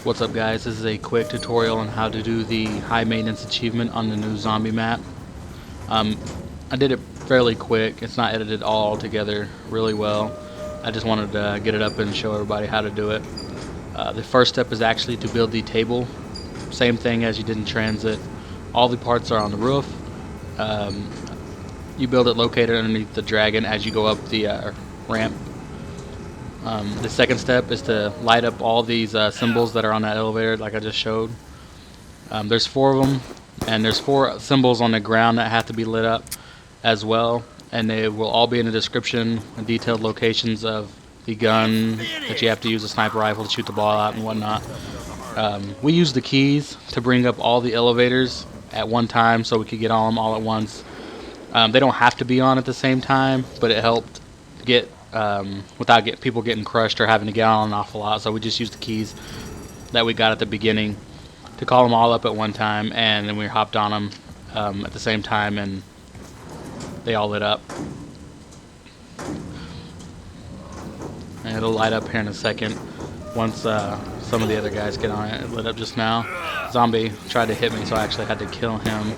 What's up guys, this is a quick tutorial on how to do the high maintenance achievement on the new zombie map. I did it fairly quick, it's not edited all together really well. I just wanted to get it up and show everybody how to do it. The first step is actually to build the table. Same thing as you did in TranZit. All the parts are on the roof. You build it located underneath the dragon as you go up the ramp. The second step is to light up all these symbols that are on that elevator like I just showed. There's 4 of them, and there's 4 symbols on the ground that have to be lit up as well, and they will all be in the description and detailed locations of the gun that you have to use, a sniper rifle to shoot the ball out and whatnot. We use the keys to bring up all the elevators at one time so we could get on them all at once. They don't have to be on at the same time, but it helped get without people getting crushed or having to get on an awful lot. So we just used the keys that we got at the beginning to call them all up at one time, and then we hopped on them at the same time, and they all lit up. And it'll light up here in a second once some of the other guys get on it. It lit up just now. Zombie tried to hit me, so I actually had to kill him.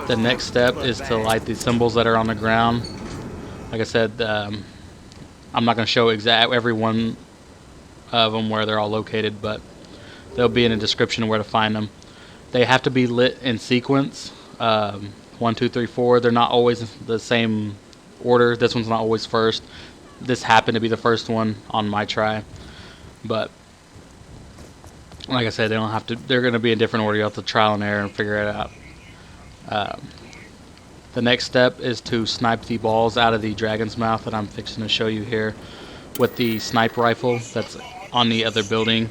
The next step is to light the symbols that are on the ground. Like I said, I'm not going to show every one of them where they're all located, but they'll be in the description of where to find them. They have to be lit in sequence. 1, 2, 3, 4. They're not always the same order. This one's not always first. This happened to be the first one on my try, but like I said, they don't have to. They're going to be in different order. You have to trial and error and figure it out. The next step is to snipe the balls out of the dragon's mouth that I'm fixing to show you here with the sniper rifle that's on the other building.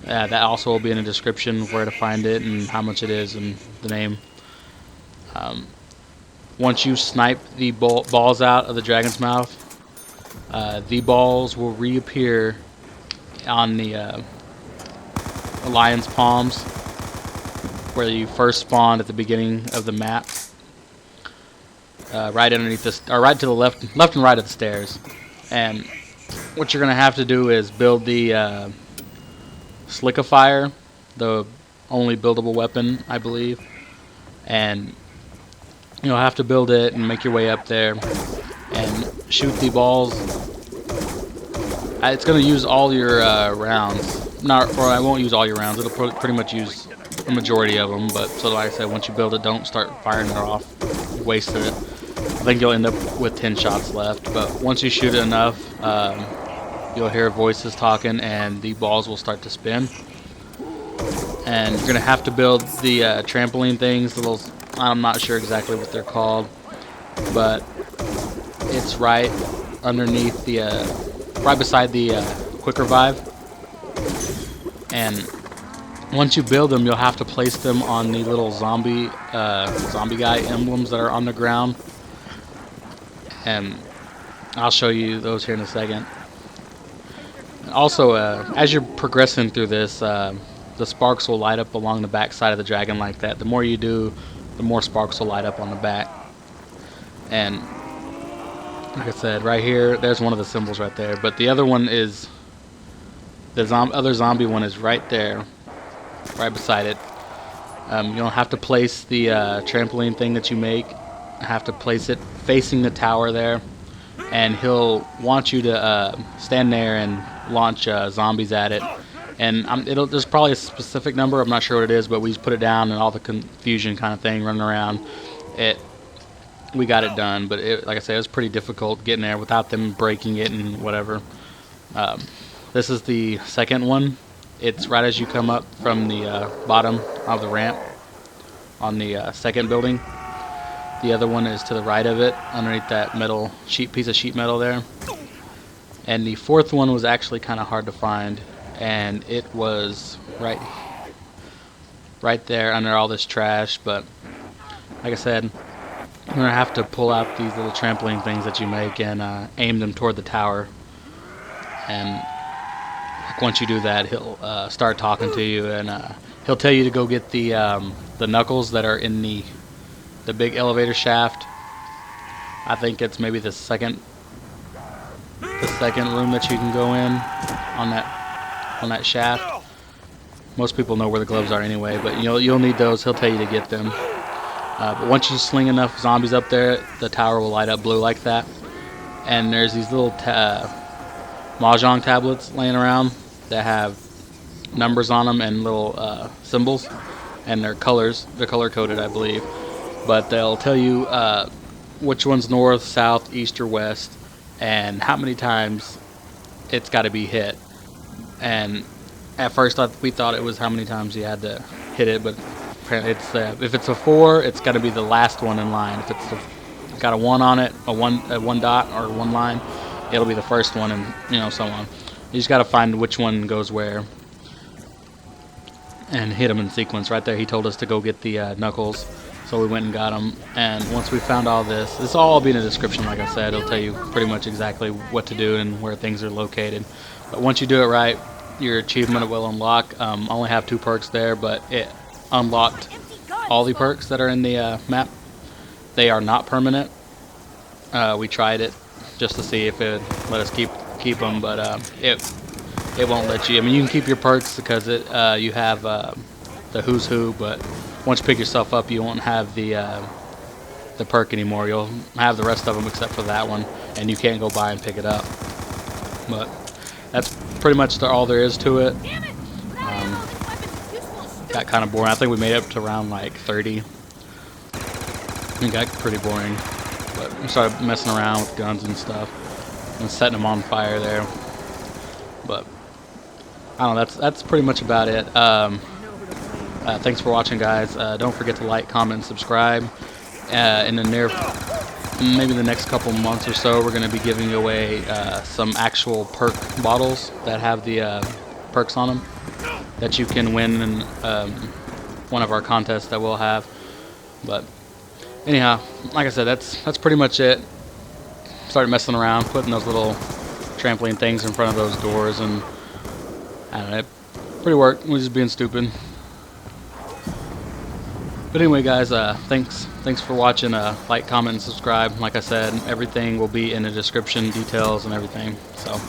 That also will be in the description of where to find it and how much it is and the name. Once you snipe the balls out of the dragon's mouth, the balls will reappear on the lion's palms where you first spawned at the beginning of the map. Right underneath this, or right to the left and right of the stairs. And what you're gonna have to do is build the slickifier, the only buildable weapon, I believe. And you'll have to build it and make your way up there and shoot the balls. It's gonna use all your rounds. Or I won't use all your rounds. It'll pretty much use the majority of them. But so like I said, once you build it, don't start firing it off. You wasted it. I think you'll end up with 10 shots left, but once you shoot it enough, you'll hear voices talking and the balls will start to spin. And you're gonna have to build the trampoline things, I'm not sure exactly what they're called, but it's right underneath the right beside the quick revive. And once you build them, you'll have to place them on the little zombie guy emblems that are on the ground. And I'll show you those here in a second. Also, as you're progressing through this, the sparks will light up along the back side of the dragon like that. The more you do, the more sparks will light up on the back. And like I said, right here, there's one of the symbols right there. But the other one is, the other zombie one is right there, right beside it. You'll have to place the trampoline thing that you make. Have to place it facing the tower there, and he'll want you to stand there and launch zombies at it. And there's probably a specific number, I'm not sure what it is, but we just put it down and all the confusion kind of thing running around. We got it done, but like I said, it was pretty difficult getting there without them breaking it and whatever. This is the second one. It's right as you come up from the bottom of the ramp on the second building. The other one is to the right of it, underneath that metal piece of sheet metal there. And the fourth one was actually kind of hard to find, and it was right there under all this trash. But like I said, you're gonna have to pull out these little trampoline things that you make and aim them toward the tower. And once you do that, he'll start talking to you, and he'll tell you to go get the knuckles that are in the big elevator shaft. I think it's maybe the second room that you can go in on that on that shaft. Most people know where the gloves are anyway, but you'll need those. He'll tell you to get them. But once you sling enough zombies up there, the tower will light up blue like that. And there's these little mahjong tablets laying around that have numbers on them and little symbols, and they're color coded, I believe. But they'll tell you which one's north, south, east, or west, and how many times it's got to be hit. And at first we thought it was how many times you had to hit it, but apparently it's if it's a 4, it's got to be the last one in line. If it's got a 1 on it, a one dot or one line, it'll be the first one, and so on. You just got to find which one goes where and hit them in sequence. Right there, he told us to go get the knuckles, so we went and got them. And once we found all this will all be in the description. Like I said, it'll tell you pretty much exactly what to do and where things are located. But once you do it right, your achievement will unlock. I only have 2 perks there, but it unlocked all the perks that are in the map. They are not permanent. We tried it just to see if it would let us keep them, but it won't let you. I mean, you can keep your perks because you have the who's who, but once you pick yourself up, you won't have the perk anymore. You'll have the rest of them except for that one, and you can't go by and pick it up. But that's pretty much all there is to it. Got kind of boring. I think we made it up to around like 30. It got pretty boring, but we started messing around with guns and stuff and setting them on fire there. But I don't know. That's pretty much about it. Thanks for watching, guys. Don't forget to like, comment, and subscribe. In the maybe the next couple months or so, we're going to be giving away some actual perk bottles that have the perks on them that you can win in one of our contests that we'll have. But anyhow, like I said, that's pretty much it. Started messing around, putting those little trampoline things in front of those doors, and I don't know, pretty work. We're just being stupid. But anyway, guys, thanks for watching. Like, comment, and subscribe. Like I said, everything will be in the description, details and everything. So